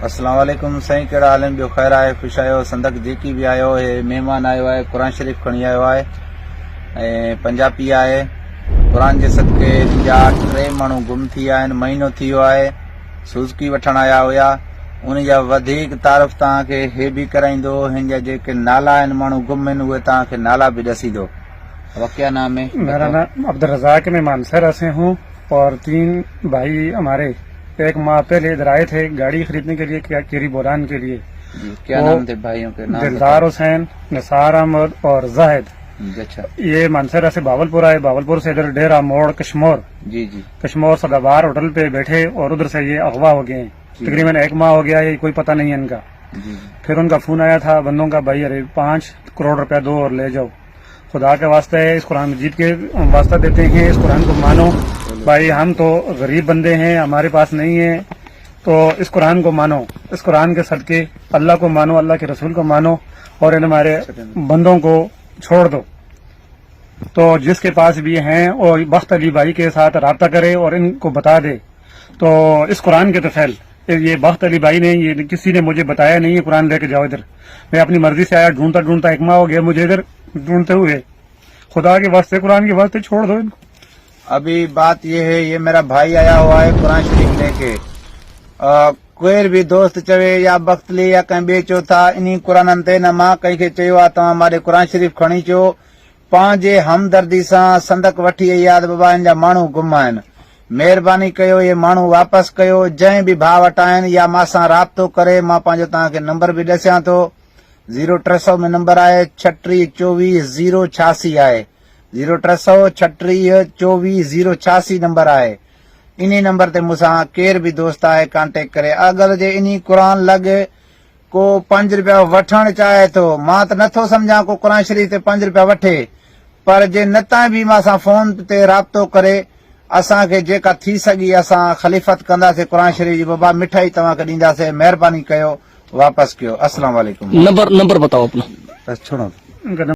अस्सलाम वालेकुम साईं, कहिड़ा हाल आहिनि? ॿियो ख़ैरु आहे, ख़ुशि आहियो? संदक जेकी बि आयो हे महिमान आयो आहे, क़ुर शरीफ़ खणी आयो आहे ऐं पंजाबी आहे। क़ुर जे सदके जा 3 माण्हू गुम थी विया आहिनि, महीनो थी वियो आहे। सुज़की वठण आया हुया, उन जा वधीक तारीफ़ तव्हांखे हे बि कराईंदो। हिन जा जेके नाला आहिनि, माण्हू गुम आहिनि, उहे तव्हांखे नाला बि ॾसींदो। अब क्या नाम है? मेरा नाम अब्दुल रज़ाक, मैं मानसरा से हूँ और 3 भाई हमारे एक माह पहले इधर आए थे गाड़ी खरीदने के लिए, केरी बोरान के लिए। क्या नाम थे भाइयों के? नाम दिलदार हुसैन, निसार अहमद और जाहिद। अच्छा, ये मानसरा से बावलपुर आए, बावलपुर से इधर डेरा मोड़ कश्मोर, जी जी, कश्मोर सदाबार होटल पे बैठे और उधर से ये अगवा हो गए। तकरीबन 1 माह हो गया है, कोई पता नहीं है इनका। जी। फिर उनका फोन आया था बंदों का, भाई अरे 5 करोड़ रुपया दो और ले जाओ, खुदा के वास्ते है, इस कुरान मजीद के वास्ता देते हैं, इस कुरान को मानो भाई, हम तो गरीब बंदे हैं, हमारे पास नहीं है, तो इस कुरान को मानो, इस कुरान के सदके अल्लाह को मानो, अल्लाह के रसूल को मानो और इन हमारे बंदों को छोड़ दो। तो जिसके पास भी हैं और बख्त अली भाई के साथ रब्ता करे और इनको बता दे। तो इस कुरान के तफैल ये बख्त अली भाई ने, ये किसी ने मुझे बताया नहीं है कुरान लेके जाओ इधर, मैं अपनी मर्जी से आया, ढूंढता ढूंढता 1 माह हो गया मुझे इधर ढूंढते हुए। खुदा के वास्ते कुरान के वास्ते छोड़ दो इनको। अभी बात ये है, ये मेरा भाई आया हुआ है कुरान शरीफ लेके। कोई भी दोस्त चवे या बख्तली या कंहिं ॿिए चो था इन कुरान ते, न मां कंहिंखे चयो आहे तव्हां मारे कुरान शरीफ खणी अचो, पंहिंजे हमदर्दी सां संदक वठी आई आहे। बाबा हिन जा माण्हू गुम आहिनि, महिरबानी कयो ये माण्हू वापसि कयो। जंहिं बि भाउ वटि आहिनि या मां सां राब्तो करे, मां पंहिंजो तव्हांखे नंबर बि ॾसियां थो। 0300 में नंबर आहे 3624 आहे, 033624 नंबर आहे। इन्ही नंबर ते मूंसां केर बि दोस्त आहे कांटेक्ट करे। अगर जे इन्ही कुरान लॻे को 5 रुपया वठण चाहे थो, मां त नथो सम्झां को कुरान शरीफ ते 5 रुपया वठे, पर जे नता बि मां फोन ते राब्तो करे, असांखे जेका थी सघी असां ख़लीफ़त कंदासीं कुरान शरीफ जी। बाबा मिठाई तव्हांखे ॾींदासीं, महिरबानी कयो, वापसि कयो। अस्सलाम वालेकुम। नंबर बताओ अपना। बस छोड़ो।